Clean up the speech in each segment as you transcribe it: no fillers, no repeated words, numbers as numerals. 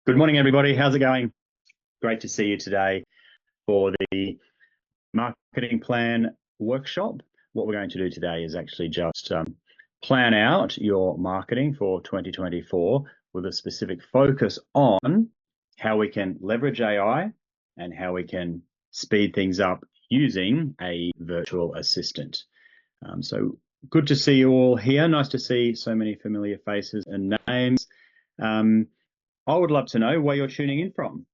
Good morning, everybody. How's it going? Great to see you today for the marketing plan workshop. What we're going to do today is actually just plan out your marketing for 2024 with a specific focus on how we can leverage AI and how we can speed things up using a virtual assistant. So good to see you all here. Nice to see so many familiar faces and names. I would love to know where you're tuning in from.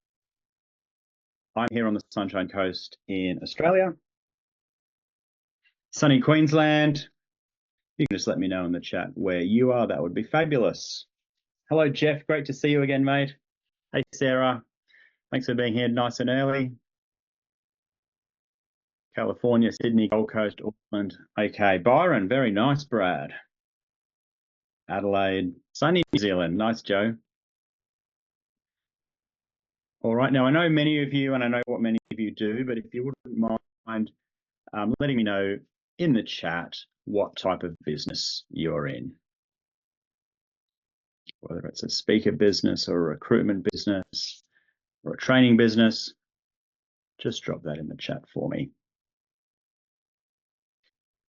I'm here on the Sunshine Coast in Australia. Sunny Queensland. You can just let me know in the chat where you are. That would be fabulous. Hello, Jeff. Great to see you again, mate. Hey, Sarah. Thanks for being here nice and early. California, Sydney, Gold Coast, Auckland. Okay, Byron. Very nice, Brad. Adelaide. Sunny New Zealand. Nice, Joe. All right. Now, I know many of you, and I know what many of you do, but if you wouldn't mind letting me know in the chat what type of business you're in. Whether it's a speaker business or a recruitment business or a training business, just drop that in the chat for me.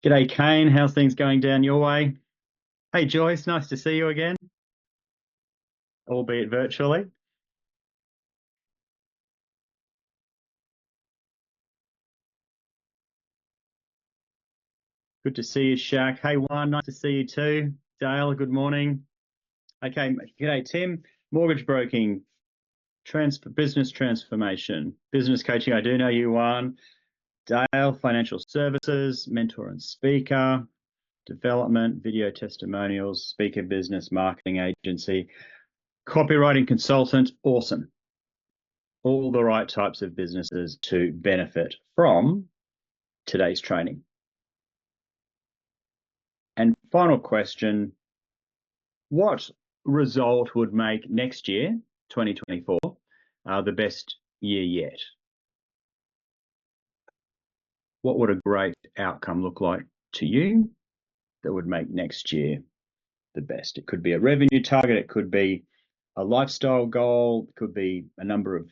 G'day, Kane. How's things going down your way? Hey, Joyce. Nice to see you again, albeit virtually. Good to see you, Shaq. Hey, Juan. Nice to see you too. Dale, good morning. Okay, g'day, Tim. Mortgage broking, business transformation, business coaching. I do know you, Juan. Dale, financial services, mentor and speaker, development, video testimonials, speaker business, marketing agency, copywriting consultant. Awesome. All the right types of businesses to benefit from today's training. And final question, what result would make next year, 2024, the best year yet? What would a great outcome look like to you that would make next year the best? It could be a revenue target, it could be a lifestyle goal, it could be a number of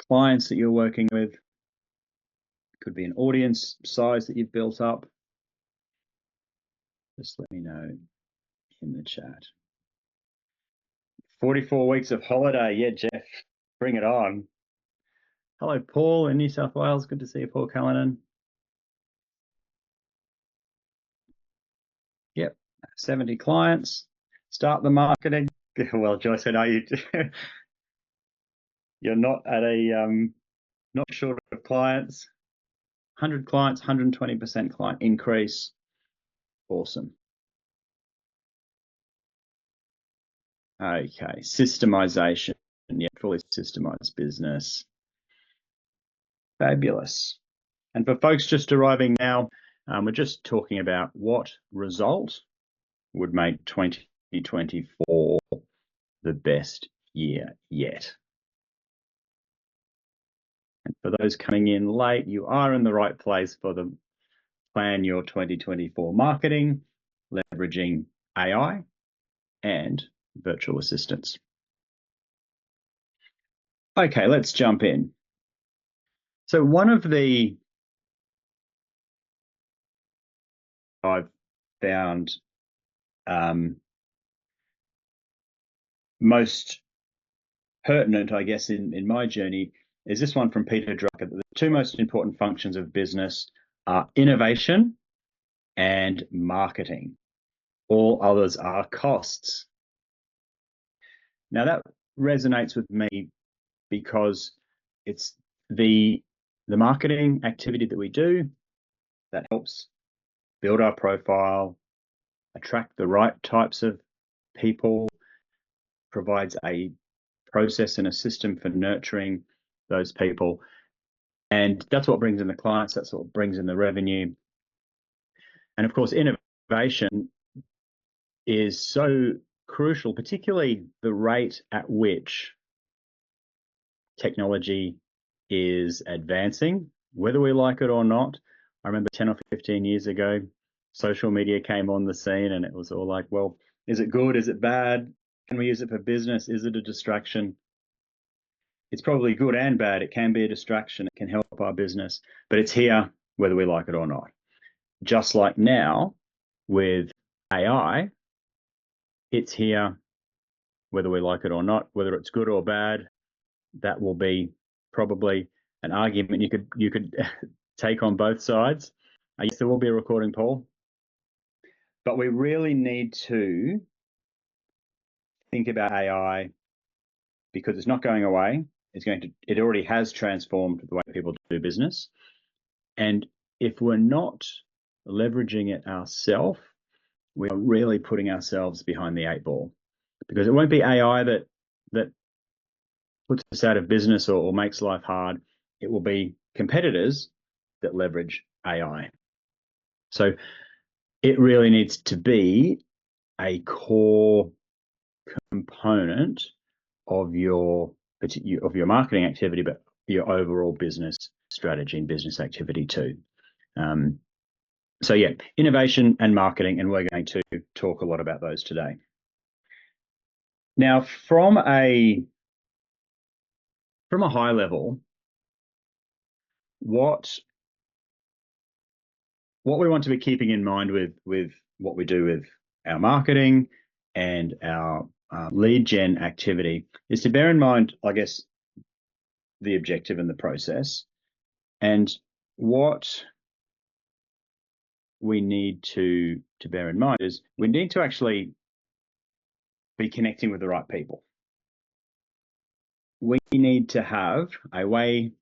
clients that you're working with, it could be an audience size that you've built up. Just let me know in the chat. 44 weeks of holiday. Yeah, Jeff, bring it on. Hello, Paul in New South Wales. Good to see you, Paul Callanan. Yep, 70 clients. Start the marketing. Well, Joyce, I know you're not at a not short of clients. 100 clients, 120% client increase. Awesome. Okay, systemization. Yeah, fully systemized business. Fabulous. And for folks just arriving now, we're just talking about what result would make 2024 the best year yet. And for those coming in late, you are in the right place for the plan your 2024 marketing, leveraging AI and virtual assistants. Okay, let's jump in. So one of the I've found most pertinent, I guess, in my journey is this one from Peter Drucker. The two most important functions of business are innovation and marketing. All others are costs. Now that resonates with me because it's the marketing activity that we do that helps build our profile, attract the right types of people, provides a process and a system for nurturing those people. And that's what brings in the clients, that's what brings in the revenue. And of course, innovation is so crucial, particularly the rate at which technology is advancing, whether we like it or not. I remember 10 or 15 years ago, social media came on the scene and it was all like, well, is it good? Is it bad? Can we use it for business? Is it a distraction? It's probably good and bad. It can be a distraction. It can help our business, but it's here whether we like it or not. Just like now with AI, it's here whether we like it or not, whether it's good or bad. That will be probably an argument you could take on both sides. Yes, there will be a recording, Paul, but we really need to think about AI because it's not going away. It already has transformed the way people do business. And if we're not leveraging it ourselves, we are really putting ourselves behind the eight ball, because it won't be AI that puts us out of business or makes life hard. It will be competitors that leverage AI. So it really needs to be a core component of your marketing activity, but your overall business strategy and business activity too. So yeah, innovation and marketing, and we're going to talk a lot about those today. Now, from a high level, what we want to be keeping in mind with what we do with our marketing and our lead gen activity is to bear in mind, I guess, the objective and the process. And what we need to bear in mind is we need to actually be connecting with the right people. We need to have a way,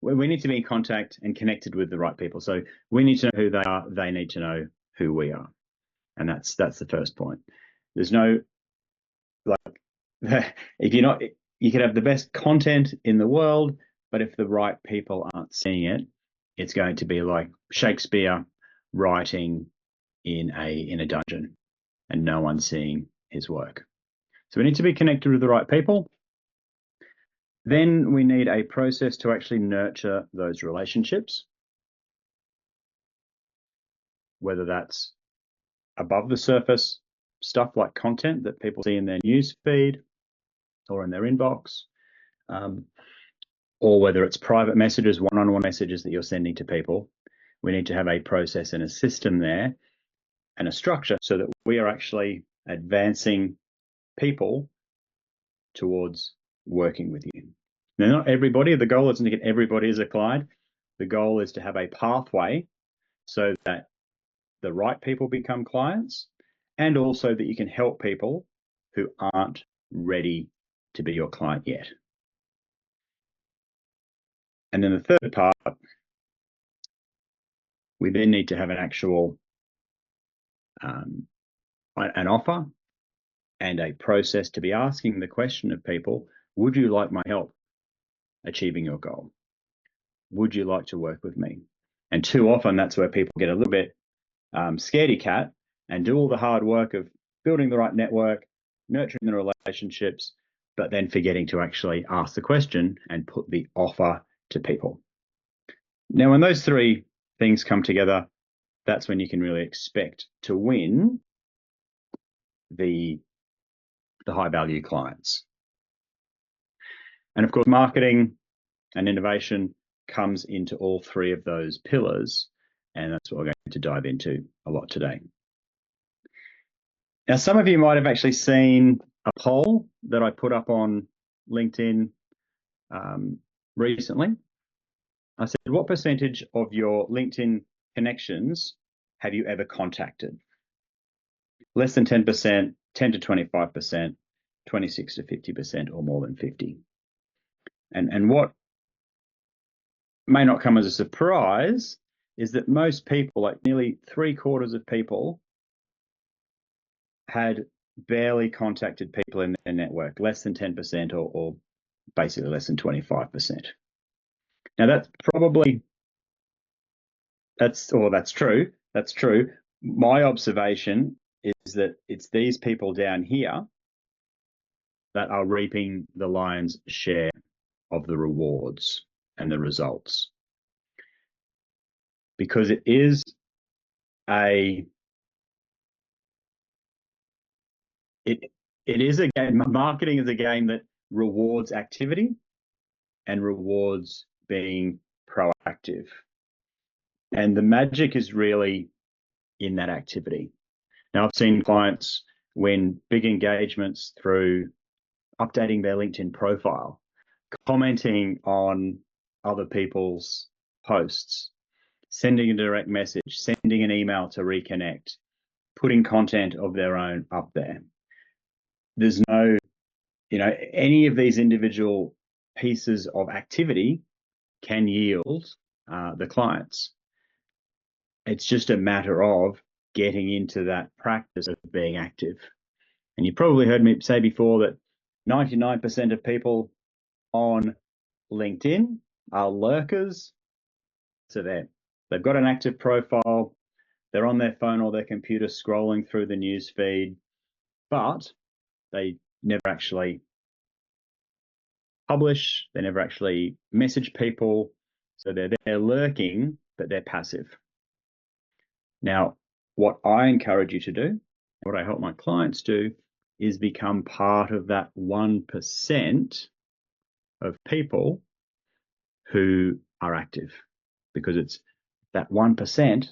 we need to be in contact and connected with the right people. So we need to know who they are, they need to know who we are. And that's the first point. There's no, like, if you're not, you could have the best content in the world, but if the right people aren't seeing it, it's going to be like Shakespeare writing in a dungeon and no one seeing his work. So we need to be connected with the right people. Then we need a process to actually nurture those relationships, whether that's above the surface stuff like content that people see in their news feed or in their inbox, or whether it's private messages, one-on-one messages that you're sending to people. We need to have a process and a system there and a structure so that we are actually advancing people towards working with you. Now, not everybody, the goal isn't to get everybody as a client. The goal is to have a pathway so that the right people become clients, and also that you can help people who aren't ready to be your client yet. And then the third part, we then need to have an actual an offer and a process to be asking the question of people, would you like my help achieving your goal? Would you like to work with me? And too often that's where people get a little bit scaredy cat and do all the hard work of building the right network, nurturing the relationships, but then forgetting to actually ask the question and put the offer to people. Now, when those three things come together, that's when you can really expect to win the high value clients. And of course, marketing and innovation comes into all three of those pillars, and that's what we're going to dive into a lot today. Now, some of you might have actually seen a poll that I put up on LinkedIn recently. I said, what percentage of your LinkedIn connections have you ever contacted? Less than 10%, 10 to 25%, 26 to 50%, or more than 50. And what may not come as a surprise is that most people, like nearly 3/4 of people, had barely contacted people in their network, less than 10% or basically less than 25%. Now that's true. That's true. My observation is that it's these people down here that are reaping the lion's share of the rewards and the results. Because it is a game. Marketing is a game that rewards activity and rewards being proactive. And the magic is really in that activity. Now, I've seen clients win big engagements through updating their LinkedIn profile, commenting on other people's posts, sending a direct message, sending an email to reconnect, putting content of their own up there. There's no, any of these individual pieces of activity can yield the clients. It's just a matter of getting into that practice of being active. And you probably heard me say before that 99% of people on LinkedIn are lurkers. So they've got an active profile, they're on their phone or their computer scrolling through the news feed, but they never actually publish, they never actually message people. So they're lurking, but they're passive. Now, what I encourage you to do, what I help my clients do, is become part of that 1% of people who are active, because it's that 1%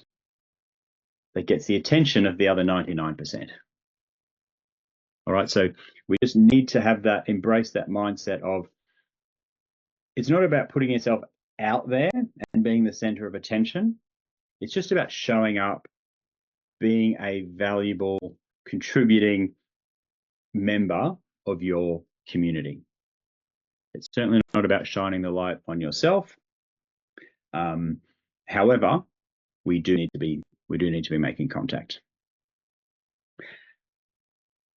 that gets the attention of the other 99%. All right, so we just need to have that, embrace that mindset of, it's not about putting yourself out there and being the center of attention. It's just about showing up, being a valuable, contributing member of your community. It's certainly not about shining the light on yourself. However, we do need to be making contact.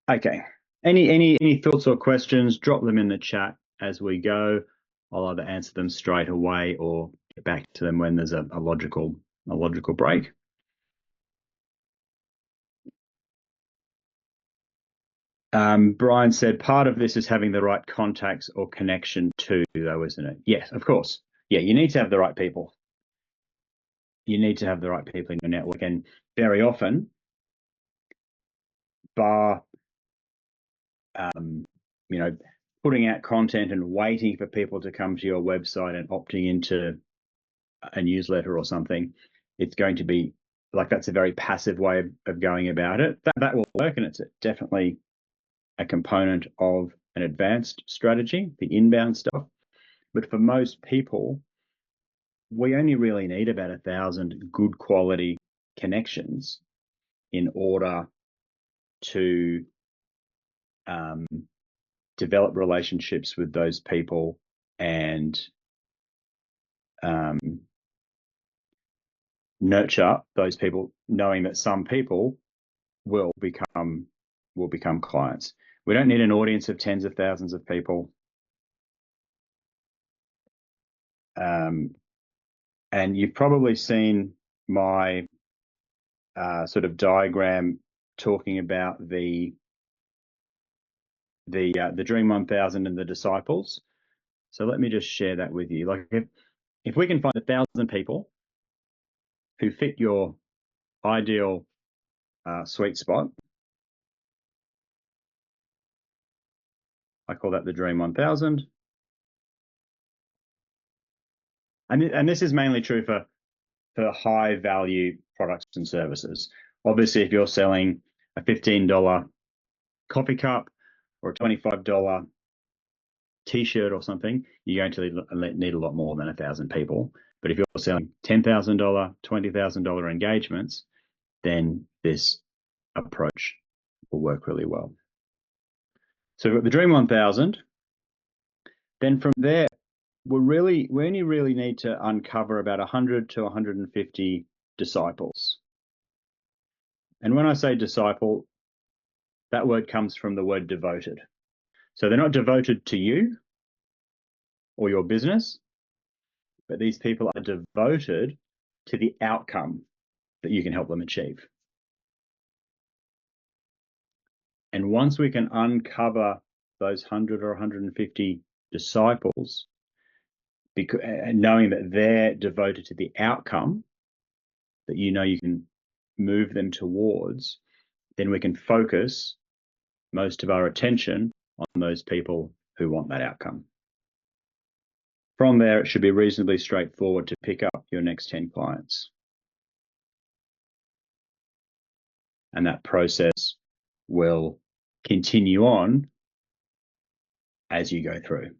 Okay. Any thoughts or questions? Drop them in the chat as we go. I'll either answer them straight away or get back to them when there's a logical break. Brian said, part of this is having the right contacts or connection to, though, isn't it? Yes, of course. Yeah, you need to have the right people. You need to have the right people in your network. And very often, putting out content and waiting for people to come to your website and opting into a newsletter or something, it's going to be like, that's a very passive way of going about it. That will work, and it's definitely a component of an advanced strategy, the inbound stuff. But for most people, we only really need about 1,000 good quality connections in order to develop relationships with those people and nurture those people, knowing that some people will become clients. We don't need an audience of tens of thousands of people. And you've probably seen my sort of diagram talking about the Dream 1000 and the disciples. So let me just share that with you. Like, if we can find 1,000 people who fit your ideal sweet spot, I call that the Dream 1000. And this is mainly true for high value products and services. Obviously, if you're selling a $15 coffee cup or a $25 t-shirt or something, you're going to need a lot more than 1,000 people. But if you're selling $10,000, $20,000 engagements, then this approach will work really well. So we've got the Dream 1000. Then from there, we only really need to uncover about 100 to 150 disciples. And when I say disciple, that word comes from the word devoted. So they're not devoted to you or your business, but these people are devoted to the outcome that you can help them achieve. And once we can uncover those 100 or 150 disciples, knowing that they're devoted to the outcome that you can move them towards, then we can focus most of our attention on those people who want that outcome. From there, it should be reasonably straightforward to pick up your next 10 clients. And that process will continue on as you go through.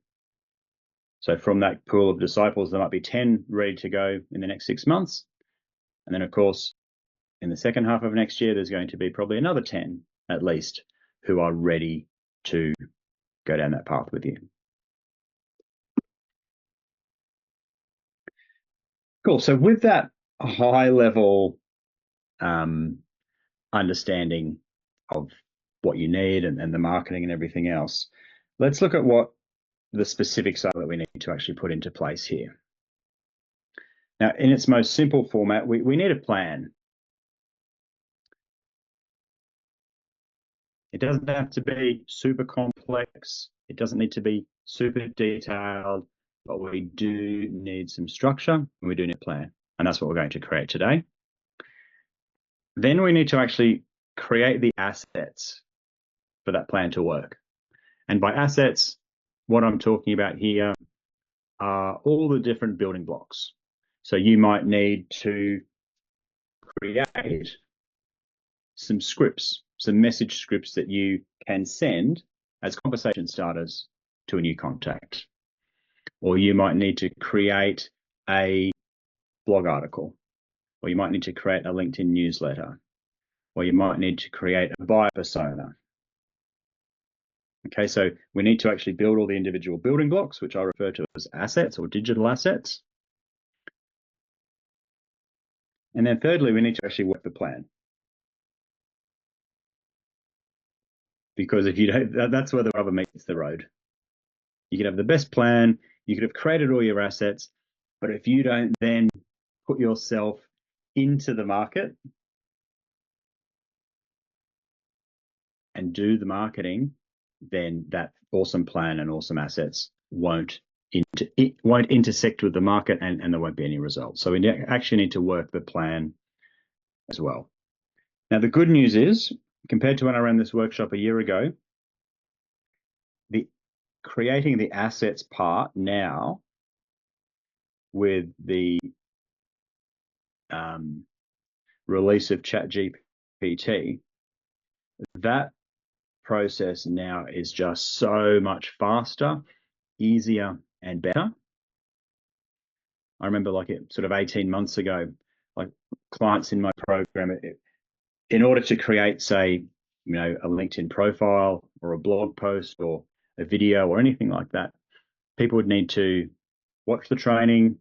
So from that pool of disciples, there might be 10 ready to go in the next 6 months. And then, of course, in the second half of next year, there's going to be probably another 10 at least who are ready to go down that path with you. Cool. So with that high level understanding of what you need and the marketing and everything else, let's look at what the specifics are that we need to actually put into place here. Now, in its most simple format, we need a plan. It doesn't have to be super complex. It doesn't need to be super detailed, but we do need some structure and we do need a plan. And that's what we're going to create today. Then we need to actually create the assets for that plan to work. And by assets, what I'm talking about here are all the different building blocks. So you might need to create some scripts, some message scripts that you can send as conversation starters to a new contact. Or you might need to create a blog article, or you might need to create a LinkedIn newsletter, or you might need to create a buyer persona. Okay, so we need to actually build all the individual building blocks, which I refer to as assets or digital assets. And then thirdly, we need to actually work the plan. Because if you don't, that's where the rubber meets the road. You could have the best plan, you could have created all your assets, but if you don't then put yourself into the market and do the marketing, then that awesome plan and awesome assets won't intersect with the market and there won't be any results. So we actually need to work the plan as well. Now, the good news is, compared to when I ran this workshop a year ago, the creating the assets part now with the release of ChatGPT, that process now is just so much faster, easier, and better. I remember like it sort of 18 months ago, like clients in my program, in order to create, say, you know, a LinkedIn profile or a blog post or a video or anything like that, people would need to watch the training,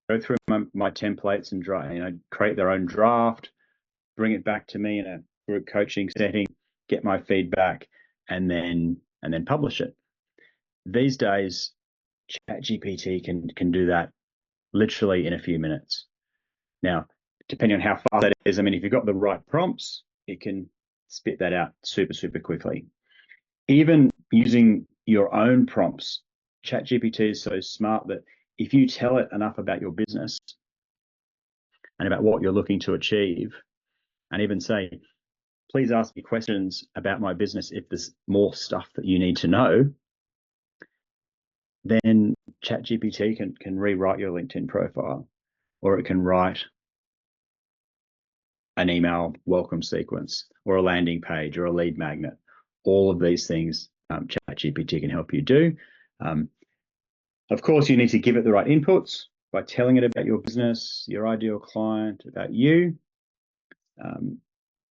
go through my templates and create their own draft, bring it back to me in a group coaching setting, get my feedback, and then publish it. These days, ChatGPT can do that literally in a few minutes. Now, depending on how fast that is, I mean, if you've got the right prompts, it can spit that out super, super quickly. Even using your own prompts, ChatGPT is so smart that if you tell it enough about your business and about what you're looking to achieve, and even say, please ask me questions about my business if there's more stuff that you need to know, then ChatGPT can rewrite your LinkedIn profile, or it can write an email welcome sequence, or a landing page, or a lead magnet. All of these things ChatGPT can help you do. Of course, you need to give it the right inputs by telling it about your business, your ideal client, about you. And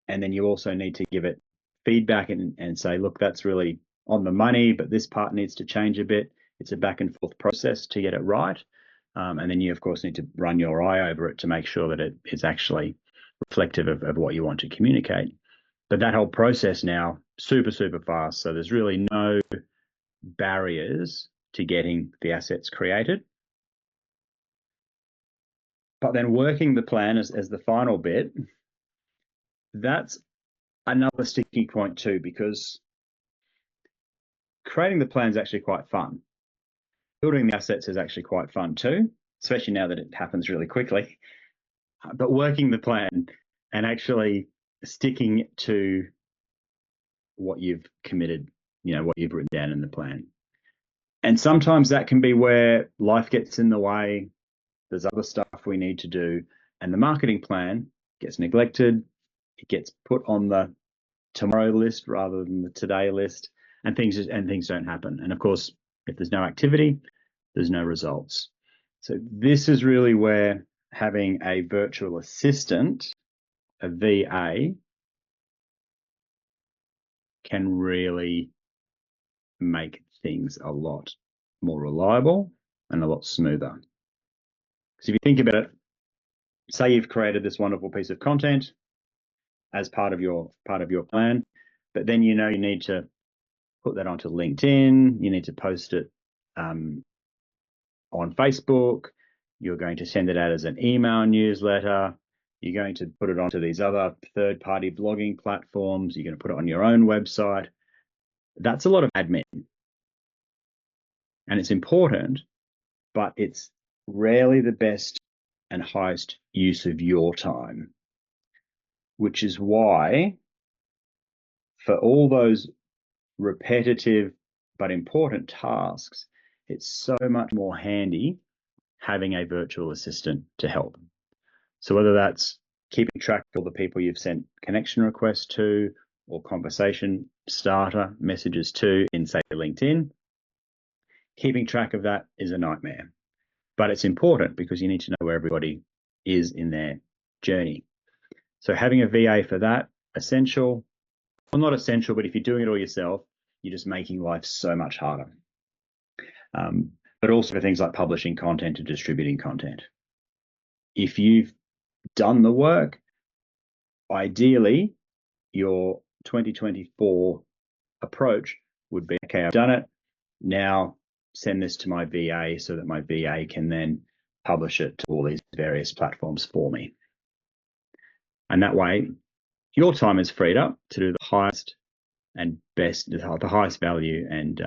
then you also need to give it feedback and say, look, that's really on the money, but this part needs to change a bit. It's a back and forth process to get it right. And then you, of course, need to run your eye over it to make sure that it is actually reflective of what you want to communicate. But that whole process now, super, super fast. So there's really no barriers to getting the assets created. But then working the plan as the final bit, that's another sticky point too, because creating the plan is actually quite fun. Building the assets is actually quite fun too, especially now that it happens really quickly. But working the plan and actually sticking to what you've committed, you know, what you've written down in the plan. And sometimes that can be where life gets in the way. There's other stuff we need to do, and the marketing plan gets neglected. It gets put on the tomorrow list rather than the today list, and things don't happen. And of course, if there's no activity, there's no results. So this is really where having a virtual assistant, a VA, can really make things a lot more reliable and a lot smoother. Because if you think about it, say you've created this wonderful piece of content as part of your plan, but then you need to put that onto LinkedIn, you need to post it on Facebook, you're going to send it out as an email newsletter, you're going to put it onto these other third-party blogging platforms, you're going to put it on your own website. That's a lot of admin. And it's important, but it's rarely the best and highest use of your time, which is why for all those repetitive but important tasks, it's so much more handy having a virtual assistant to help. So whether that's keeping track of all the people you've sent connection requests to or conversation starter messages to in, say, LinkedIn, keeping track of that is a nightmare. But it's important because you need to know where everybody is in their journey. So having a VA for that, essential. Well, not essential, but if you're doing it all yourself, you're just making life so much harder. But also for things like publishing content and distributing content. If you've done the work, ideally, your 2024 approach would be, okay, I've done it. Now send this to my VA so that my VA can then publish it to all these various platforms for me. And that way, your time is freed up to do the highest and best, the highest value and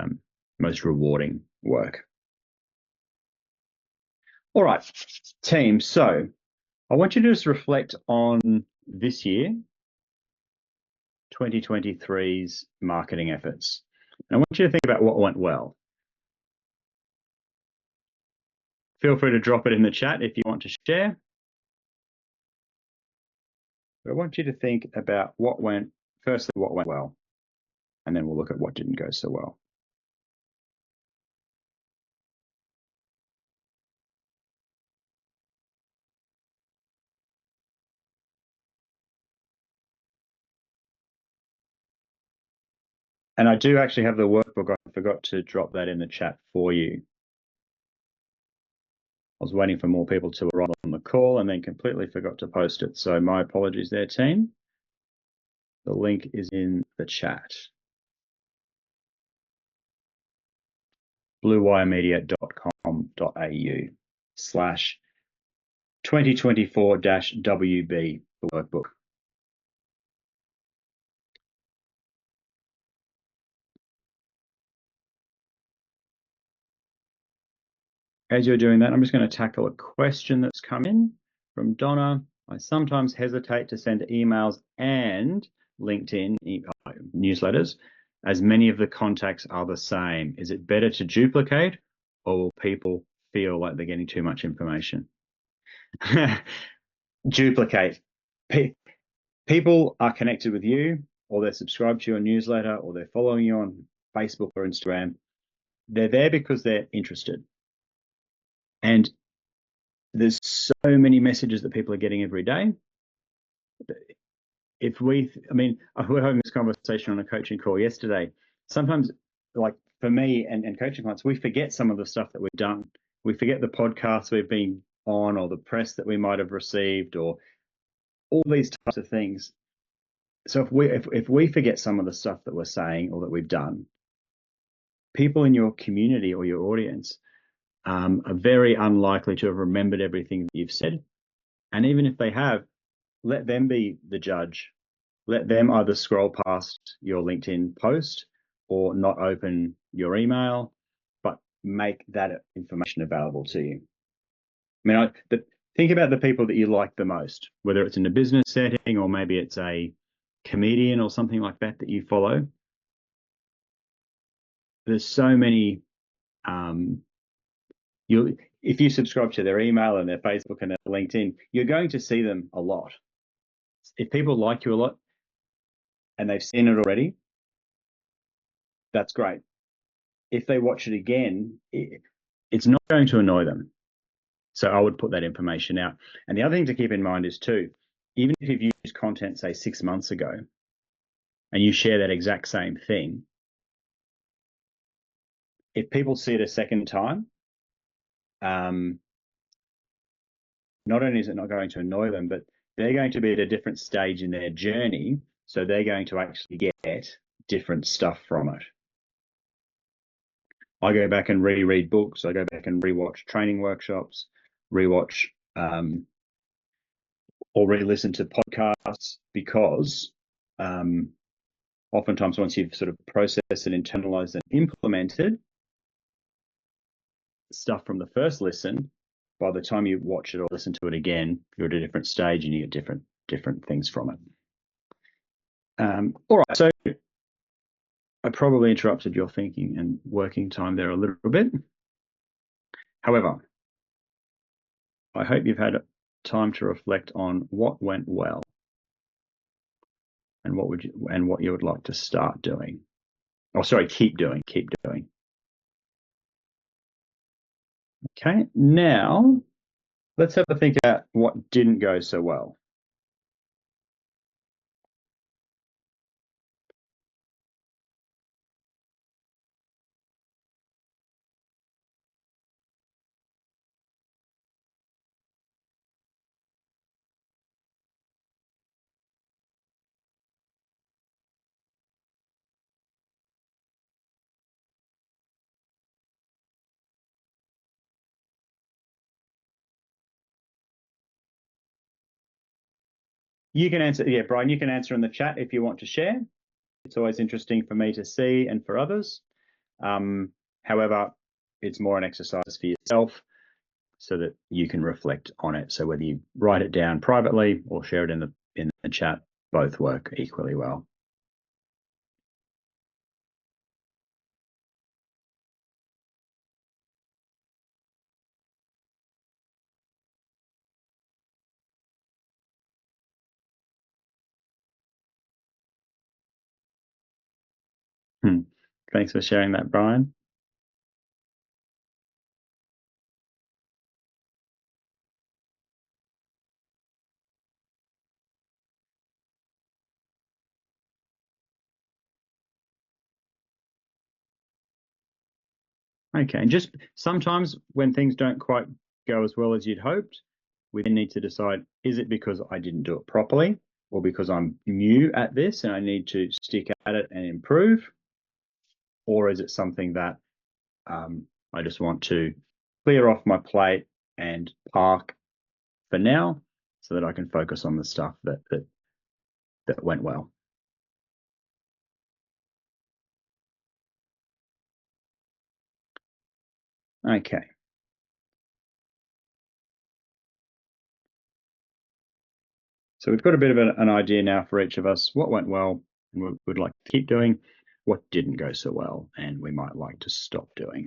most rewarding work. All right, team. So I want you to just reflect on this year, 2023's marketing efforts. And I want you to think about what went well. Feel free to drop it in the chat if you want to share. But I want you to think about firstly, what went well, and then we'll look at what didn't go so well. And I do actually have the workbook. I forgot to drop that in the chat for you. I was waiting for more people to arrive on the call and then completely forgot to post it. So my apologies there, team. The link is in the chat. bluewiremedia.com.au/2024-WB workbook. As you're doing that, I'm just going to tackle a question that's come in from Donna. I sometimes hesitate to send emails and LinkedIn newsletters, as many of the contacts are the same. Is it better to duplicate, or will people feel like they're getting too much information? Duplicate. People are connected with you, or they're subscribed to your newsletter, or they're following you on Facebook or Instagram. They're there because they're interested. And there's so many messages that people are getting every day. We're having this conversation on a coaching call yesterday. Sometimes, like for me and coaching clients, we forget some of the stuff that we've done. We forget the podcasts we've been on, or the press that we might have received, or all these types of things. So if we forget some of the stuff that we're saying or that we've done, people in your community or your audience are very unlikely to have remembered everything that you've said. And even if they have, let them be the judge. Let them either scroll past your LinkedIn post or not open your email, but make that information available to you. I mean, think about the people that you like the most, whether it's in a business setting or maybe it's a comedian or something like that that you follow. There's so many if you subscribe to their email and their Facebook and their LinkedIn, you're going to see them a lot. If people like you a lot and they've seen it already, that's great. If they watch it again, it's not going to annoy them. So I would put that information out. And the other thing to keep in mind is too, even if you've used content, say 6 months ago, and you share that exact same thing, if people see it a second time, not only is it not going to annoy them, but they're going to be at a different stage in their journey. So they're going to actually get different stuff from it. I go back and reread books. I go back and rewatch training workshops, rewatch or re-listen to podcasts, because oftentimes once you've sort of processed and internalized and implemented stuff from the first listen, by the time you watch it or listen to it again, you're at a different stage and you get different things from it. All right, so I probably interrupted your thinking and working time there a little bit. However, I hope you've had time to reflect on what went well and what you would like to start doing. Oh, sorry, keep doing. Okay, now let's have a think about what didn't go so well. You can answer, yeah, Brian, you can answer in the chat if you want to share. It's always interesting for me to see and for others. However, it's more an exercise for yourself so that you can reflect on it. So whether you write it down privately or share it in the chat, both work equally well. Thanks for sharing that, Brian. Okay, and just sometimes when things don't quite go as well as you'd hoped, we then need to decide, is it because I didn't do it properly or because I'm new at this and I need to stick at it and improve? Or is it something that I just want to clear off my plate and park for now so that I can focus on the stuff that went well? Okay. So we've got a bit of an idea now for each of us, what went well and what we'd like to keep doing, what didn't go so well, and we might like to stop doing.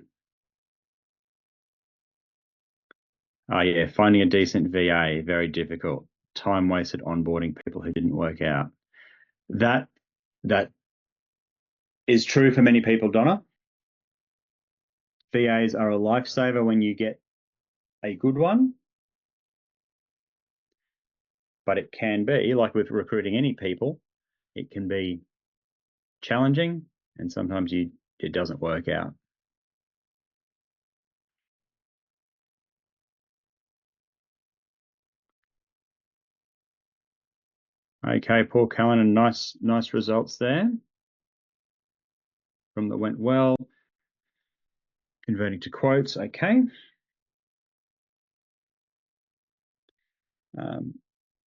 Oh yeah, finding a decent VA, very difficult. Time wasted onboarding people who didn't work out. That is true for many people, Donna. VAs are a lifesaver when you get a good one, but it can be, like with recruiting any people, it can be challenging and sometimes it doesn't work out. Okay, Paul Cullen, nice results there from the went well. Converting to quotes, okay.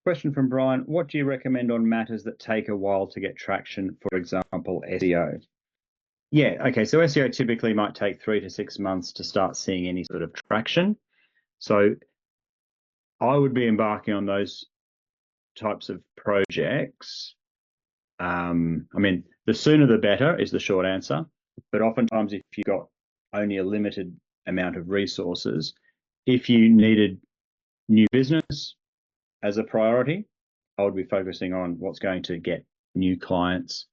Question from Brian, what do you recommend on matters that take a while to get traction, for example, SEO? Yeah, okay, so SEO typically might take 3 to 6 months to start seeing any sort of traction. So I would be embarking on those types of projects. I mean, the sooner the better is the short answer, but oftentimes if you've got only a limited amount of resources. If you needed new business as a priority, I would be focusing on what's going to get new clients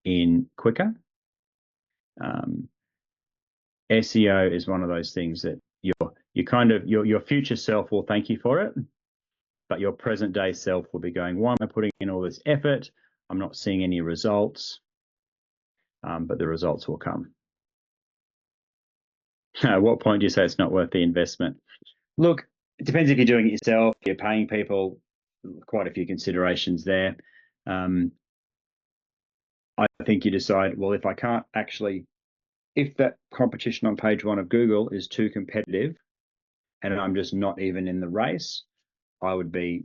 in quicker. SEO is one of those things that your future self will thank you for it, but your present day self will be going, why am I putting in all this effort? I'm not seeing any results, but the results will come. At what point do you say it's not worth the investment? Look, it depends if you're doing it yourself, you're paying people, quite a few considerations there. I think you decide, well, if that competition on page 1 of Google is too competitive and I'm just not even in the race, I would be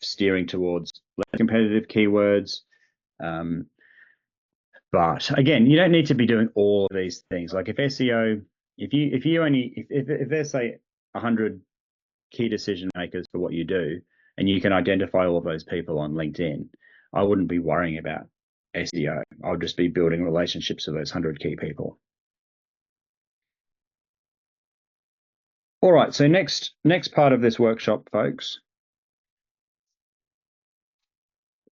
steering towards less competitive keywords. But again, you don't need to be doing all of these things. Like if SEO, if there's say 100 key decision makers for what you do, and you can identify all of those people on LinkedIn, I wouldn't be worrying about SEO. I'll just be building relationships with those 100 key people. All right, so next part of this workshop, folks,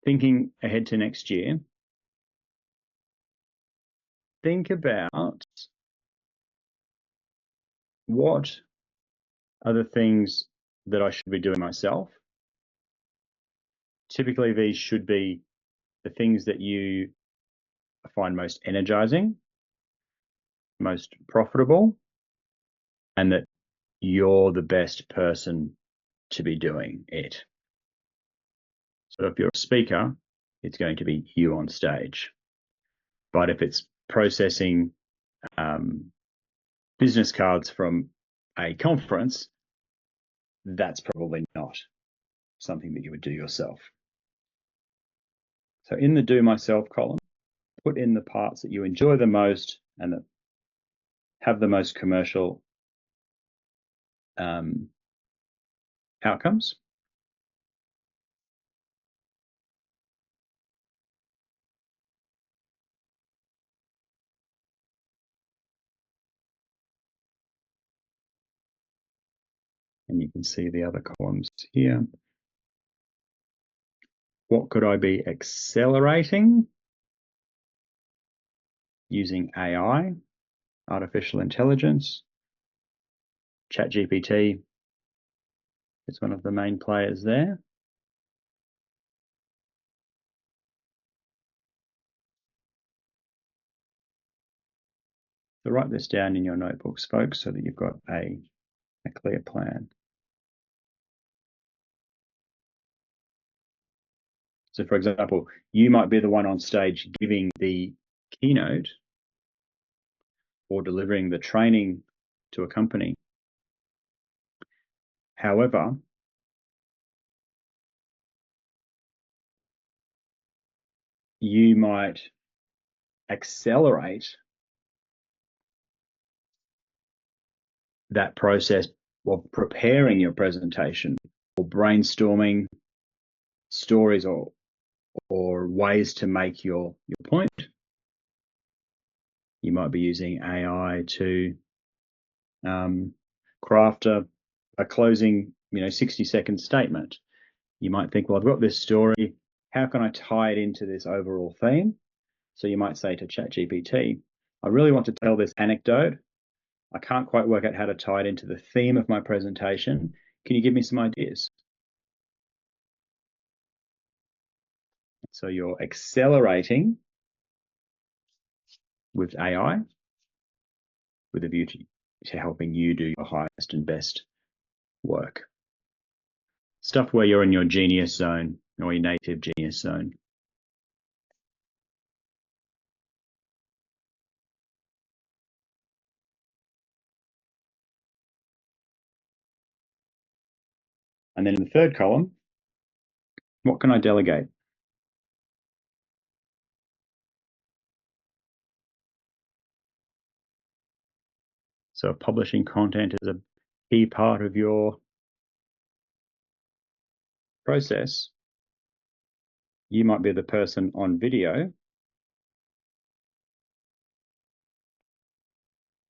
thinking ahead to next year, think about what are the things that I should be doing myself. Typically, these should be the things that you find most energizing, most profitable, and that you're the best person to be doing it. So if you're a speaker, it's going to be you on stage. But if it's processing business cards from a conference, that's probably not something that you would do yourself. So in the do myself column, put in the parts that you enjoy the most and that have the most commercial outcomes. And you can see the other columns here. What could I be accelerating using AI, artificial intelligence? ChatGPT is one of the main players there. So write this down in your notebooks, folks, so that you've got a clear plan. So for example, you might be the one on stage giving the keynote or delivering the training to a company. However, you might accelerate that process of preparing your presentation or brainstorming stories or ways to make your point. You might be using AI to craft a closing, 60-second statement. You might think, well, I've got this story. How can I tie it into this overall theme? So you might say to ChatGPT, I really want to tell this anecdote. I can't quite work out how to tie it into the theme of my presentation. Can you give me some ideas? So you're accelerating with AI with a view to helping you do your highest and best work. Stuff where you're in your genius zone or your native genius zone. And then in the third column, what can I delegate? So if publishing content is a key part of your process, you might be the person on video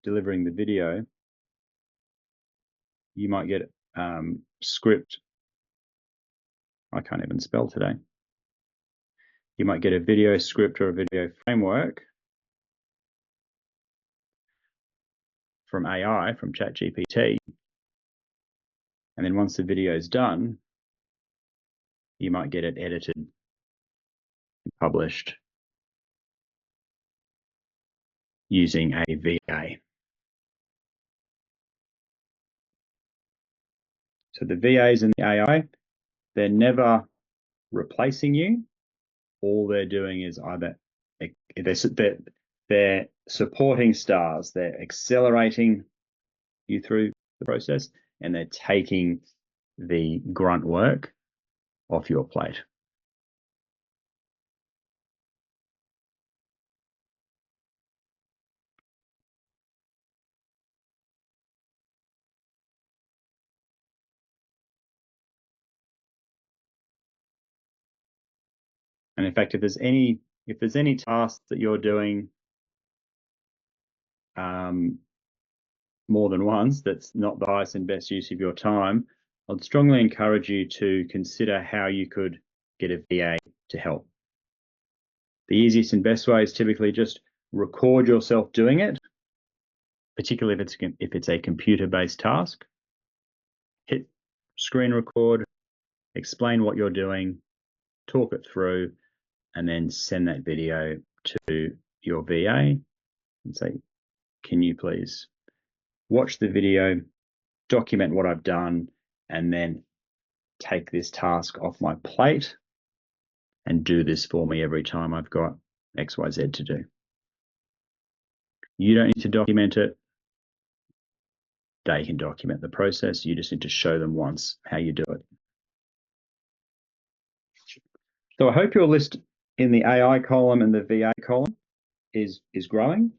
delivering the video, you might get script. I can't even spell today. You might get a video script or a video framework from AI, from ChatGPT. And then once the video is done, you might get it edited, published using a VA. So the VAs and the AI, they're never replacing you. All they're doing is either they're supporting stars, they're accelerating you through the process, and they're taking the grunt work off your plate. And in fact, if there's any tasks that you're doing more than once, that's not the highest and best use of your time, I'd strongly encourage you to consider how you could get a VA to help. The easiest and best way is typically just record yourself doing it, particularly if it's a computer-based task. Hit screen record, explain what you're doing, talk it through, and then send that video to your VA and say, can you please watch the video, document what I've done, and then take this task off my plate and do this for me every time I've got XYZ to do. You don't need to document it. They can document the process. You just need to show them once how you do it. So I hope your list in the AI column and the VA column is growing.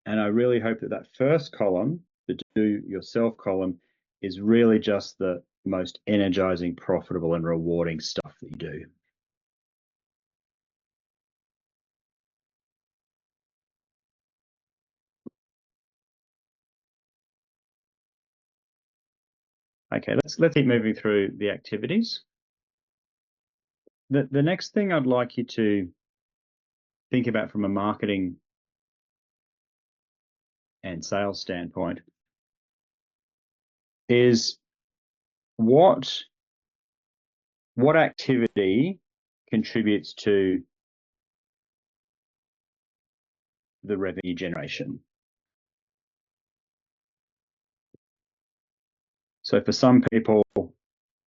And I really hope that that first column, the do yourself column, is really just the most energizing, profitable, and rewarding stuff that you do. Okay, let's keep moving through the activities. The next thing I'd like you to think about from a marketing and sales standpoint is what activity contributes to the revenue generation. So for some people,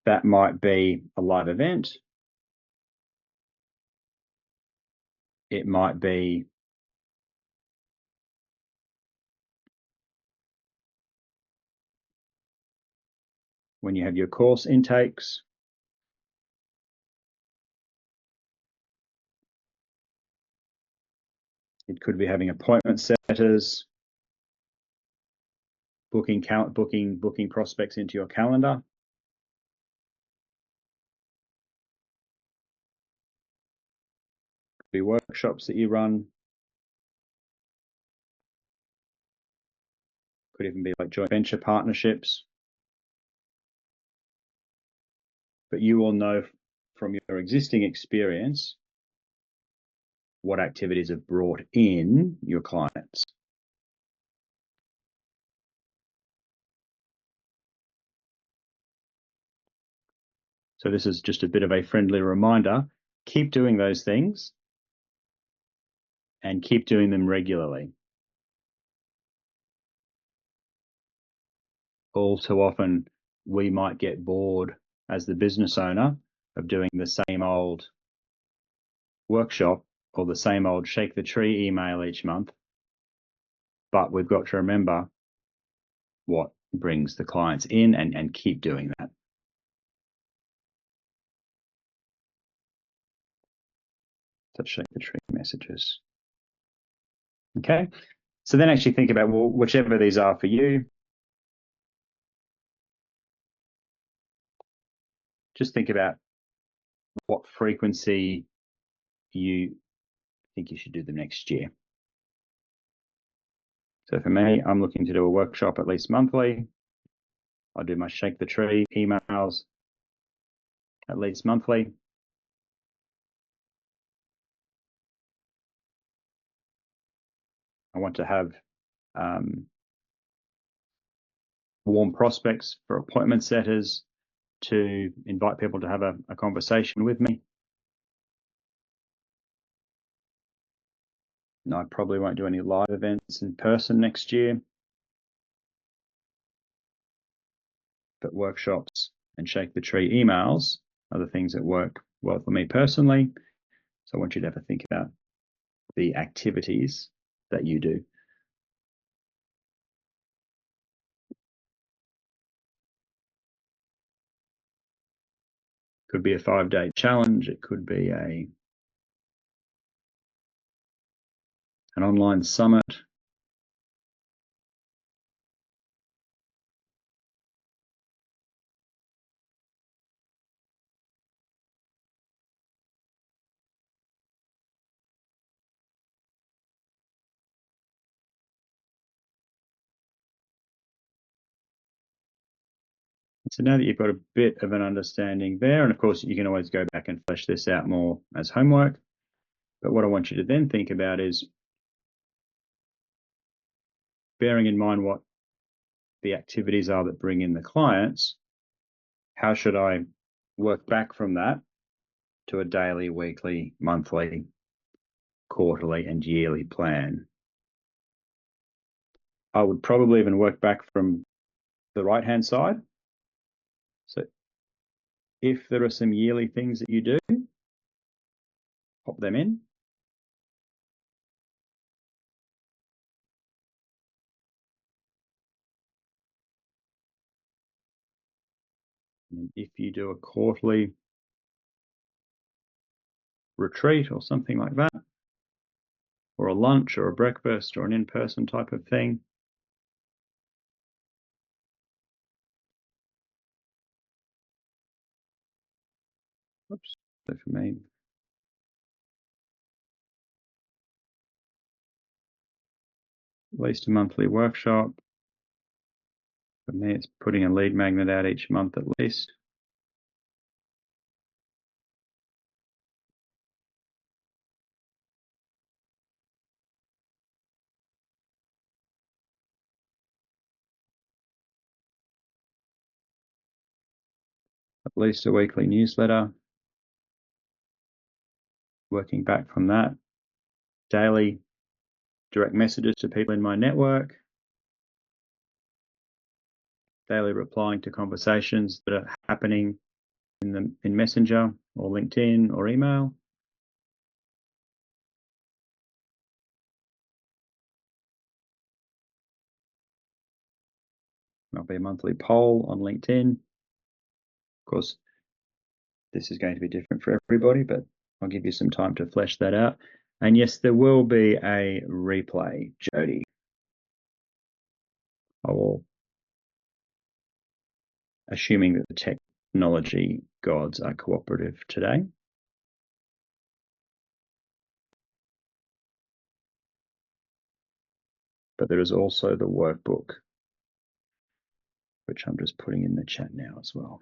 that might be a live event. It might be when you have your course intakes. It could be having appointment setters, booking prospects into your calendar. Could be workshops that you run. Could even be like joint venture partnerships. But you will know from your existing experience what activities have brought in your clients. So this is just a bit of a friendly reminder. Keep doing those things and keep doing them regularly. All too often, we might get bored as the business owner of doing the same old workshop or the same old shake the tree email each month. But we've got to remember what brings the clients in and keep doing that. So shake the tree messages. Okay. So then actually think about, well, whichever these are for you, just think about what frequency you think you should do them next year. So for me, I'm looking to do a workshop at least monthly. I do my Shake the Tree emails at least monthly. I want to have warm prospects for appointment setters to invite people to have a conversation with me. No, I probably won't do any live events in person next year, but workshops and Shake the Tree emails are the things that work well for me personally. So I want you to have a think about the activities that you do. Could be a 5-day challenge. It could be an online summit. So now that you've got a bit of an understanding there, and of course you can always go back and flesh this out more as homework, but what I want you to then think about is, bearing in mind what the activities are that bring in the clients, how should I work back from that to a daily, weekly, monthly, quarterly, and yearly plan? I would probably even work back from the right-hand side. So if there are some yearly things that you do, pop them in. And if you do a quarterly retreat or something like that, or a lunch or a breakfast or an in-person type of thing, oops, so for me, at least a monthly workshop. For me, it's putting a lead magnet out each month at least. At least a weekly newsletter. Working back from that, daily direct messages to people in my network, daily replying to conversations that are happening in Messenger or LinkedIn or email. There'll be a monthly poll on LinkedIn. Of course, this is going to be different for everybody, but I'll give you some time to flesh that out. And yes, there will be a replay, Jody. I will, assuming that the technology gods are cooperative today. But there is also the workbook, which I'm just putting in the chat now as well.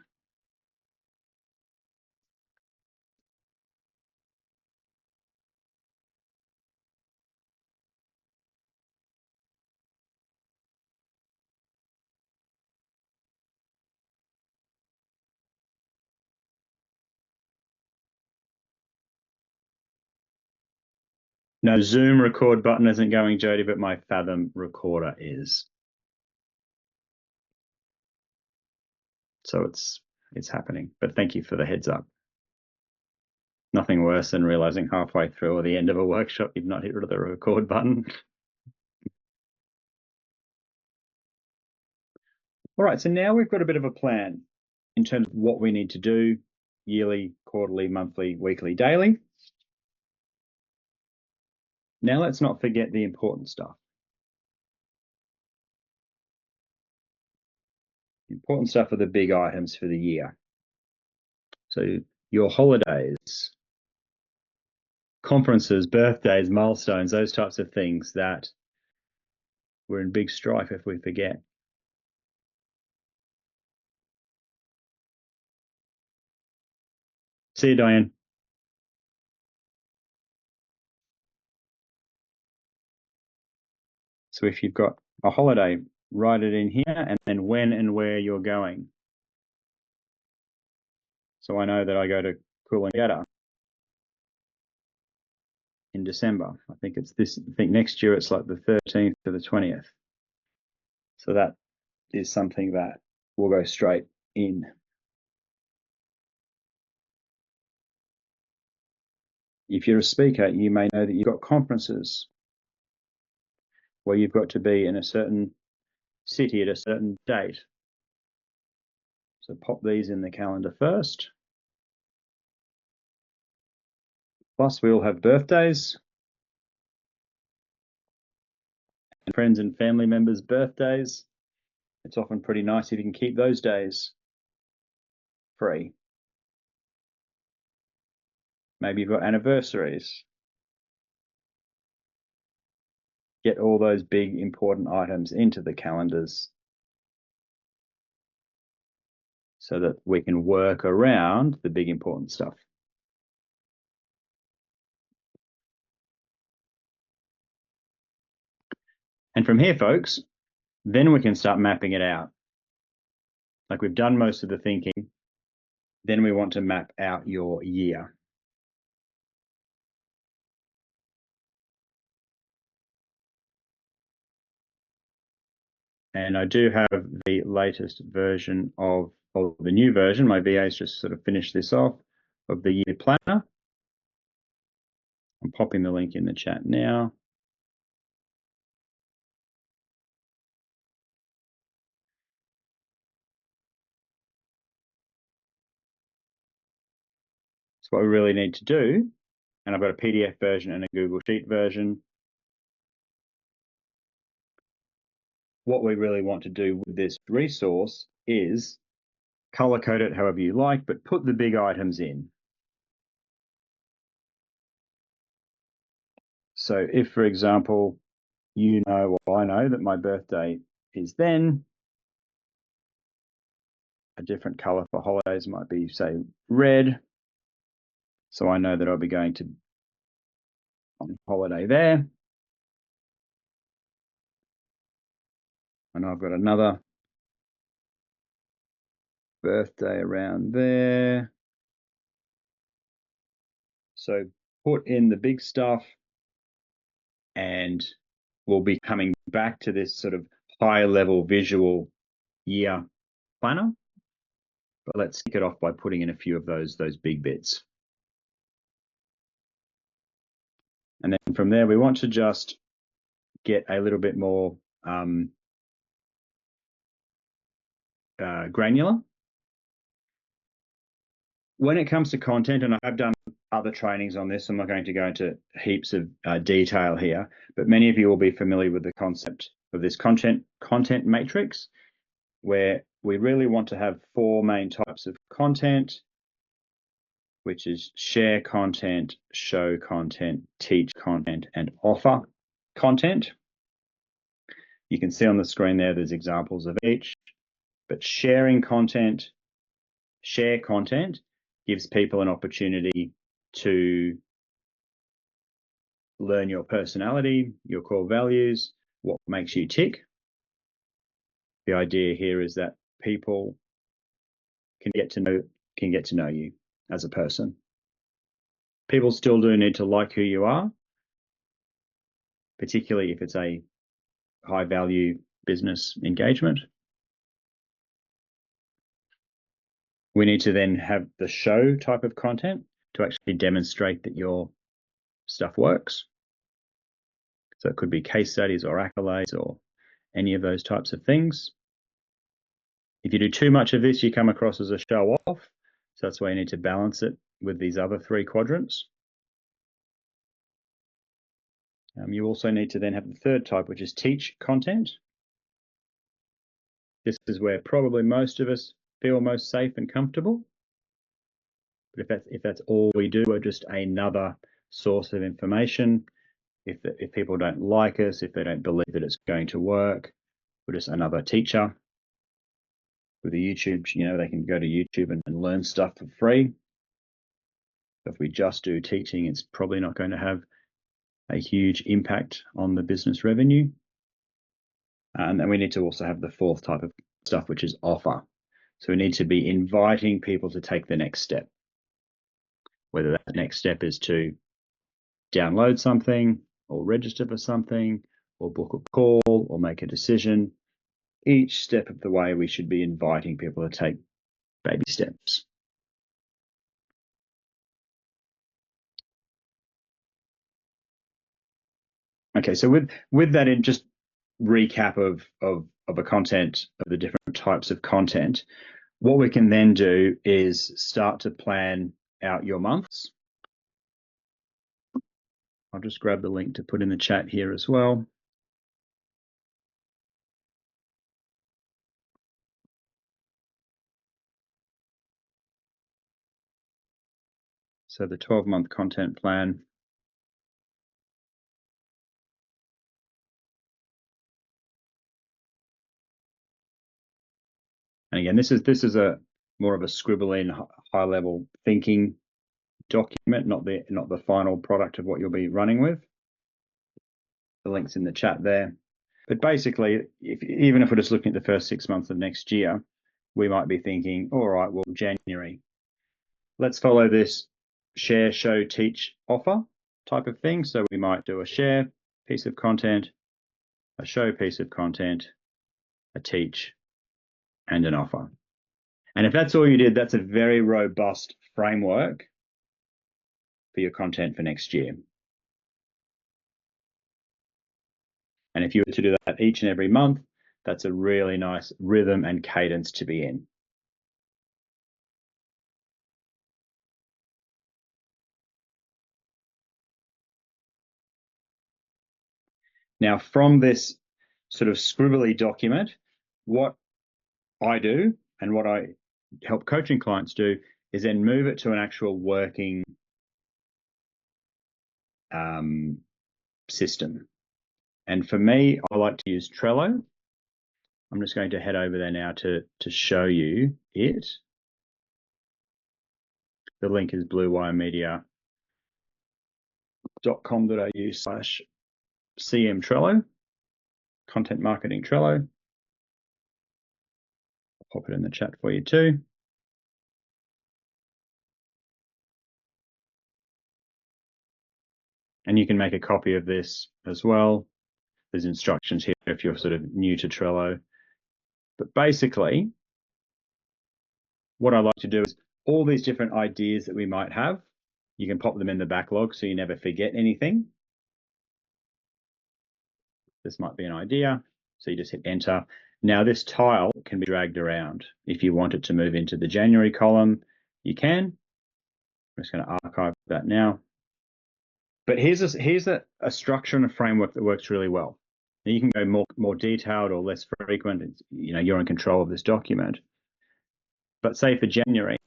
No, Zoom record button isn't going, Jody, but my Fathom recorder is. So it's happening, but thank you for the heads up. Nothing worse than realizing halfway through or the end of a workshop you've not hit the record button. All right, so now we've got a bit of a plan in terms of what we need to do yearly, quarterly, monthly, weekly, daily. Now let's not forget the important stuff. The important stuff are the big items for the year. So your holidays, conferences, birthdays, milestones, those types of things that we're in big strife if we forget. See you, Diane. So if you've got a holiday, write it in here and then when and where you're going. So I know that I go to Coolangatta in December. I think next year it's like the 13th to the 20th. So that is something that will go straight in. If you're a speaker, you may know that you've got conferences where you've got to be in a certain city at a certain date. So pop these in the calendar first. Plus, we all have birthdays, and friends and family members' birthdays. It's often pretty nice if you can keep those days free. Maybe you've got anniversaries. Get all those big important items into the calendars so that we can work around the big important stuff. And from here, folks, then we can start mapping it out. Like we've done most of the thinking, then we want to map out your year. And I do have the latest version of the new version. My VA's just sort of finished this off of the year planner. I'm popping the link in the chat now. So what we really need to do, and I've got a PDF version and a Google Sheet version. What we really want to do with this resource is color code it however you like, but put the big items in. So if, for example, you know, or I know that my birthday is then, a different color for holidays might be, say, red. So I know that I'll be going to on holiday there. And I've got another birthday around there. So put in the big stuff and we'll be coming back to this sort of high level visual year planner. But let's kick it off by putting in a few of those big bits. And then from there, we want to just get a little bit more granular. When it comes to content, and I have done other trainings on this, I'm not going to go into heaps of detail here, but many of you will be familiar with the concept of this content matrix, where we really want to have four main types of content, which is share content, show content, teach content, and offer content. You can see on the screen there's examples of each, but share content gives people an opportunity to learn your personality, your core values, what makes you tick. The idea here is that people can get to know you as a person. People still do need to like who you are, particularly if it's a high value business engagement. We need to then have the show type of content to actually demonstrate that your stuff works. So it could be case studies or accolades or any of those types of things. If you do too much of this, you come across as a show off. So that's why you need to balance it with these other three quadrants. You also need to then have the third type, which is teach content. This is where probably most of us feel most safe and comfortable. But if that's all we do, we're just another source of information. If people don't like us, if they don't believe that it's going to work, we're just another teacher. With the YouTube, they can go to YouTube and learn stuff for free. If we just do teaching, it's probably not going to have a huge impact on the business revenue. And then we need to also have the fourth type of stuff, which is offer. So we need to be inviting people to take the next step, whether that next step is to download something or register for something or book a call or make a decision. Each step of the way, we should be inviting people to take baby steps. Okay, so with that, in just recap of a content, of the different types of content, what we can then do is start to plan out your months. I'll just grab the link to put in the chat here as well. So the 12-month content plan. And again, this is a more of a scribble in, high level thinking document, not the final product of what you'll be running with. The link's in the chat there. But basically, even if we're just looking at the first 6 months of next year, we might be thinking, all right, well, January, let's follow this share, show, teach offer type of thing. So we might do a share piece of content, a show piece of content, a teach, and an offer. And if that's all you did, that's a very robust framework for your content for next year. And if you were to do that each and every month, that's a really nice rhythm and cadence to be in. Now, from this sort of scribbly document, what I do and what I help coaching clients do is then move it to an actual working system. And for me, I like to use Trello. I'm just going to head over there now to show you it. The link is bluewiremedia.com.au/CM Trello, content marketing Trello. I'll pop it in the chat for you too. And you can make a copy of this as well. There's instructions here if you're sort of new to Trello. But basically, what I like to do is all these different ideas that we might have, you can pop them in the backlog so you never forget anything. This might be an idea. So you just hit enter. Now this tile can be dragged around. If you want it to move into the January column, you can. I'm just going to archive that now. But here's a structure and a framework that works really well. Now you can go more detailed or less frequent. You're in control of this document. But say for January,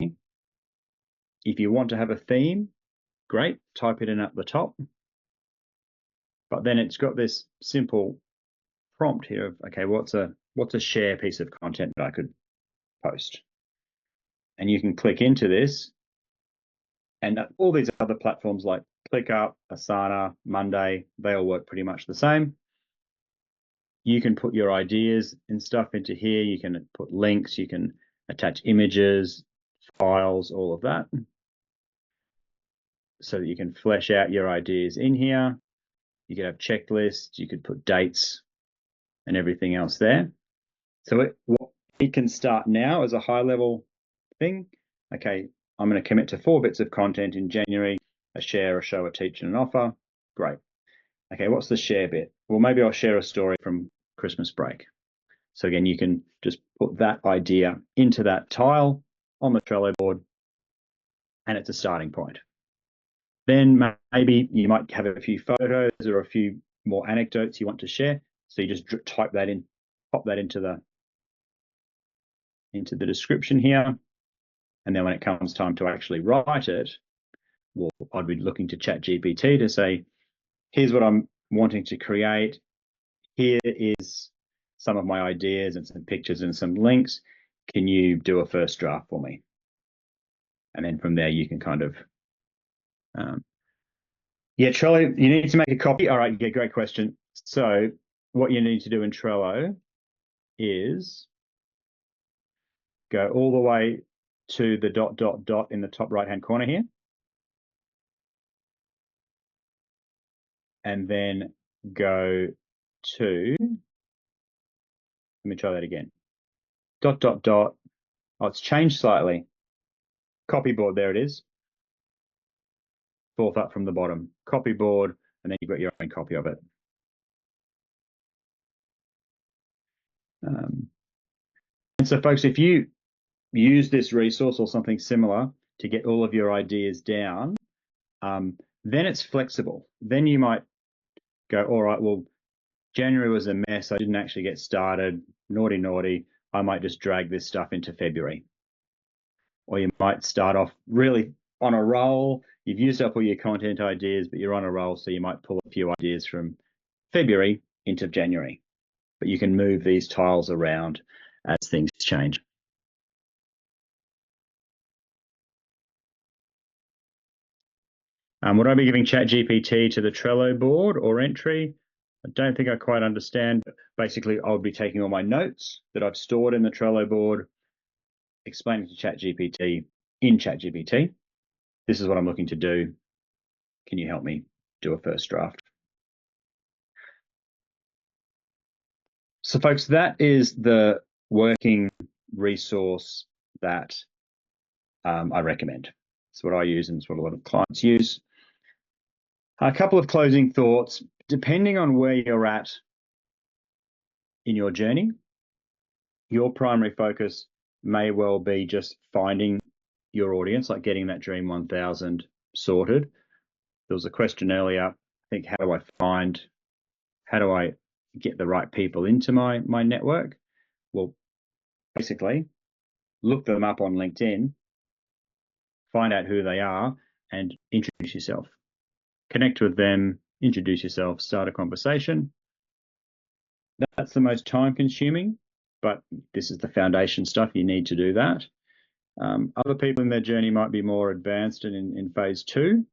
if you want to have a theme, great, type it in at the top. But then it's got this simple prompt here of, okay, what's a share piece of content that I could post? And you can click into this, and all these other platforms like ClickUp, Asana, Monday, they all work pretty much the same. You can put your ideas and stuff into here. You can put links, you can attach images, files, all of that, so that you can flesh out your ideas in here. You could have checklists, you could put dates and everything else there. So it can start now as a high level thing. Okay, I'm going to commit to 4 bits of content in January, a share, a show, a teach, and an offer. Great. Okay, what's the share bit? Well, maybe I'll share a story from Christmas break. So again, you can just put that idea into that tile on the Trello board, and it's a starting point. Then maybe you might have a few photos or a few more anecdotes you want to share. So you just type that in, pop that into the description here. And then when it comes time to actually write it, well, I'd be looking to ChatGPT to say, here's what I'm wanting to create. Here is some of my ideas and some pictures and some links. Can you do a first draft for me? And then from there, you can kind of, yeah, Trello, you need to make a copy. All right, yeah, great question. So what you need to do in Trello is go all the way to the ... in the top right-hand corner here. And then go to, let me try that again. ... Oh, it's changed slightly. Copyboard, there it is. Fourth up from the bottom. Copyboard, and then you've got your own copy of it. And so, folks, if you use this resource or something similar to get all of your ideas down, then it's flexible. Then you might go, all right, well, January was a mess. I didn't actually get started. Naughty, naughty. I might just drag this stuff into February. Or you might start off really on a roll. You've used up all your content ideas, but you're on a roll. So you might pull a few ideas from February into January. But you can move these tiles around as things change. Would I be giving ChatGPT to the Trello board or entry? I don't think I quite understand. Basically, I would be taking all my notes that I've stored in the Trello board, explaining to ChatGPT in ChatGPT, this is what I'm looking to do. Can you help me do a first draft? So, folks, that is the working resource that I recommend. It's what I use, and it's what a lot of clients use. A couple of closing thoughts. Depending on where you're at in your journey, your primary focus may well be just finding your audience, like getting that Dream 1000 sorted. There was a question earlier, I think, how do I get the right people into my network? Well, basically, look them up on LinkedIn, find out who they are, and introduce yourself. Connect with them, introduce yourself, start a conversation. That's the most time consuming, but this is the foundation stuff. You need to do that. Other people in their journey might be more advanced and in phase 2,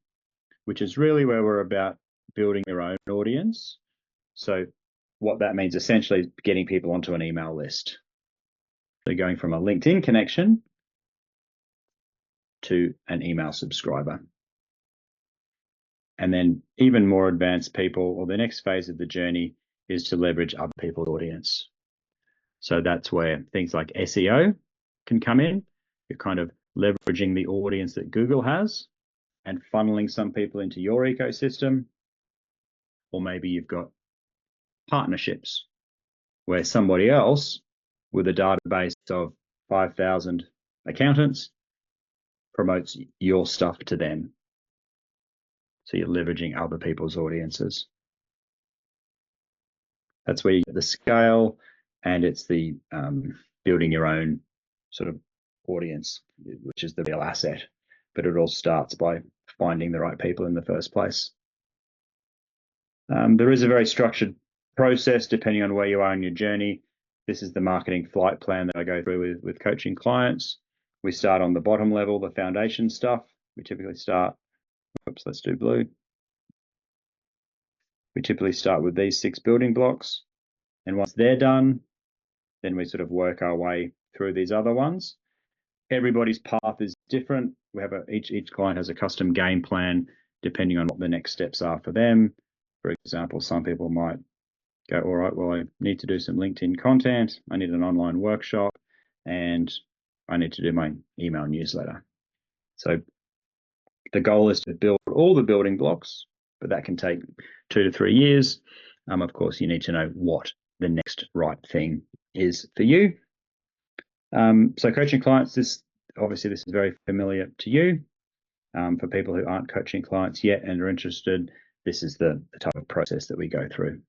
which is really where we're about building your own audience. So what that means essentially is getting people onto an email list. So going from a LinkedIn connection to an email subscriber. And then even more advanced people, or the next phase of the journey, is to leverage other people's audience. So that's where things like SEO can come in. You're kind of leveraging the audience that Google has and funneling some people into your ecosystem. Or maybe you've got partnerships where somebody else with a database of 5,000 accountants promotes your stuff to them. So you're leveraging other people's audiences. That's where you get the scale, and it's the building your own sort of audience, which is the real asset. But it all starts by finding the right people in the first place. There is a very structured process depending on where you are in your journey. This is the marketing flight plan that I go through with coaching clients. We start on the bottom level, the foundation stuff. We typically start, oops, let's do blue. We typically start with these 6 building blocks. And once they're done, then we sort of work our way through these other ones. Everybody's path is different. We have each client has a custom game plan depending on what the next steps are for them. For example, some people might go, all right, well, I need to do some LinkedIn content. I need an online workshop, and I need to do my email newsletter. So the goal is to build all the building blocks, but that can take 2 to 3 years. Of course, you need to know what the next right thing is for you. So coaching clients, this is very familiar to you. For people who aren't coaching clients yet and are interested, this is the type of process that we go through.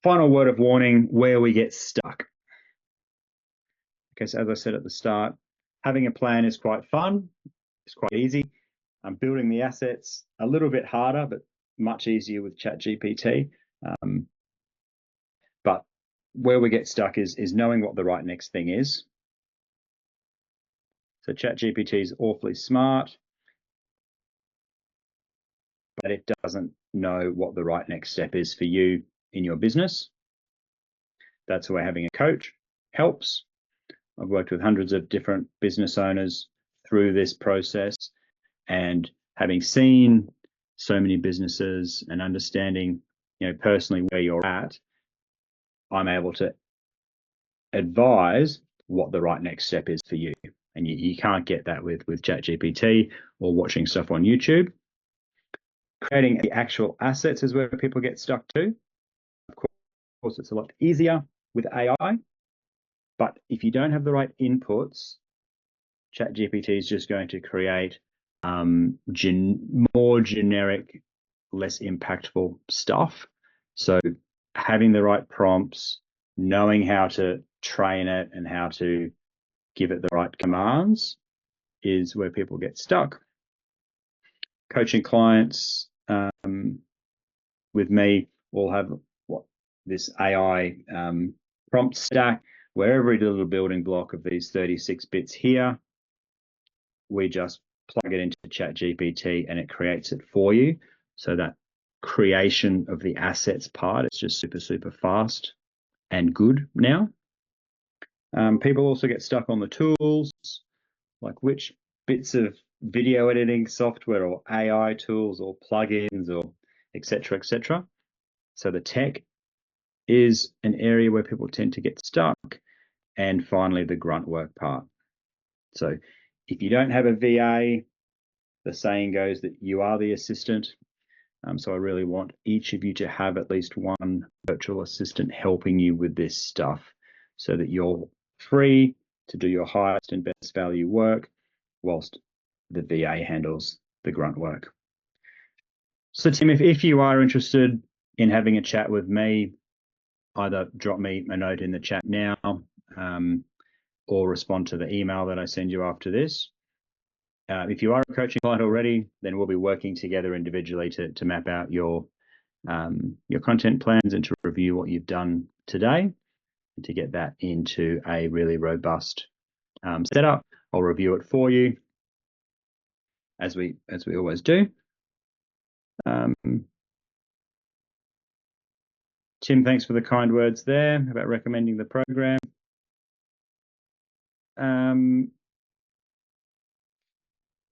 Final word of warning, where we get stuck. Okay, so as I said at the start, having a plan is quite fun. It's quite easy. Building the assets, a little bit harder, but much easier with ChatGPT. But where we get stuck is knowing what the right next thing is. So ChatGPT is awfully smart, but it doesn't know what the right next step is for you in your business. That's where having a coach helps. I've worked with hundreds of different business owners through this process, and having seen so many businesses and understanding, personally where you're at, I'm able to advise what the right next step is for you. And you can't get that with ChatGPT or watching stuff on YouTube. Creating the actual assets is where people get stuck too. Of course, it's a lot easier with AI, but if you don't have the right inputs, ChatGPT is just going to create more generic, less impactful stuff. So having the right prompts, knowing how to train it and how to give it the right commands is where people get stuck. Coaching clients with me all have this AI prompt stack, where every little building block of these 36 bits here, we just plug it into ChatGPT and it creates it for you. So that creation of the assets part is just super, super fast and good now. People also get stuck on the tools, like which bits of video editing software or AI tools or plugins or etc., etc. So the tech is an area where people tend to get stuck. And finally, the grunt work part. So if you don't have a VA, the saying goes that you are the assistant. So I really want each of you to have at least one virtual assistant helping you with this stuff so that you're free to do your highest and best value work whilst the VA handles the grunt work. So Tim, if you are interested in having a chat with me, either drop me a note in the chat now or respond to the email that I send you after this. If you are a coaching client already, then we'll be working together individually to map out your content plans and to review what you've done today and to get that into a really robust setup. I'll review it for you as we always do. Tim, thanks for the kind words there about recommending the program.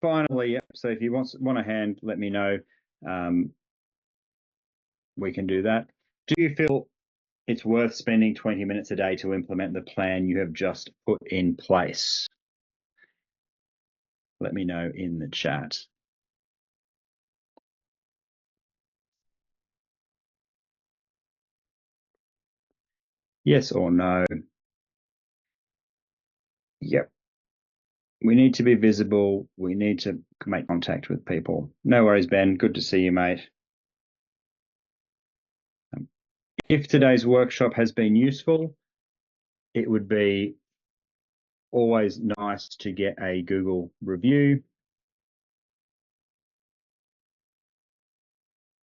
Finally, so if you want a hand, let me know. We can do that. Do you feel it's worth spending 20 minutes a day to implement the plan you have just put in place? Let me know in the chat. Yes or no? Yep. We need to be visible. We need to make contact with people. No worries, Ben. Good to see you, mate. If today's workshop has been useful, it would be always nice to get a Google review.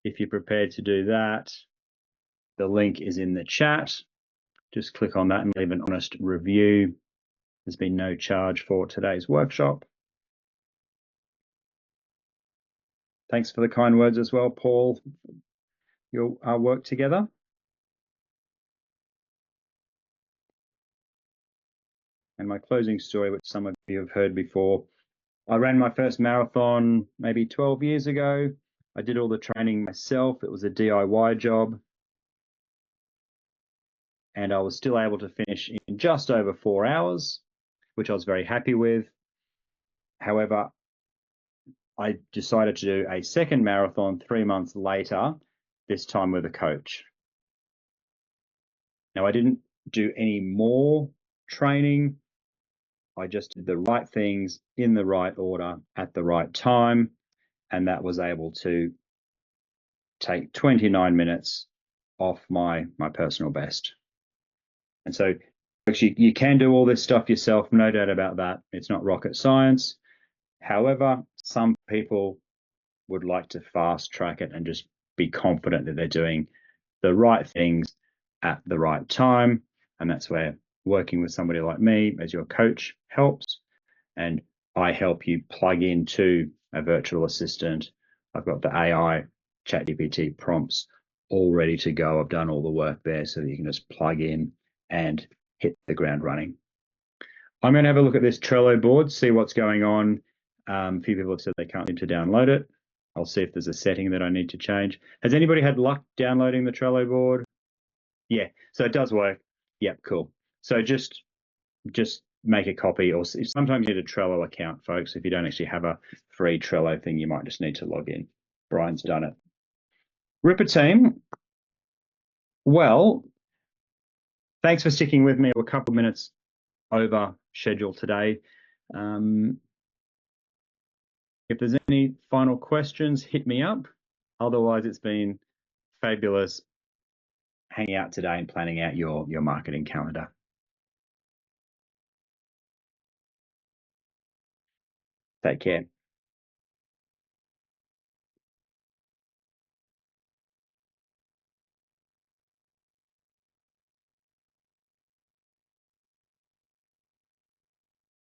If you're prepared to do that, the link is in the chat. Just click on that and leave an honest review. There's been no charge for today's workshop. Thanks for the kind words as well, Paul. Our work together. And my closing story, which some of you have heard before. I ran my first marathon maybe 12 years ago. I did all the training myself. It was a DIY job. And I was still able to finish in just over 4 hours, which I was very happy with. However, I decided to do a second marathon 3 months later, this time with a coach. Now, I didn't do any more training. I just did the right things in the right order at the right time, and that was able to take 29 minutes off my personal best. And so actually you can do all this stuff yourself, no doubt about that. It's not rocket science. However, some people would like to fast track it and just be confident that they're doing the right things at the right time. And that's where working with somebody like me as your coach helps. And I help you plug into a virtual assistant. I've got the AI ChatGPT prompts all ready to go. I've done all the work there so that you can just plug in and hit the ground running. I'm going to have a look at this Trello board, see what's going on. A few people have said they can't seem to download it. I'll see if there's a setting that I need to change. Has anybody had luck downloading the Trello board? Yeah, so it does work. Yep, cool. So just make a copy, or sometimes you need a Trello account, folks. If you don't actually have a free Trello thing, you might just need to log in. Brian's done it. Ripper team, well, thanks for sticking with me. We're a couple of minutes over schedule today. If there's any final questions, hit me up. Otherwise, it's been fabulous hanging out today and planning out your marketing calendar. Take care.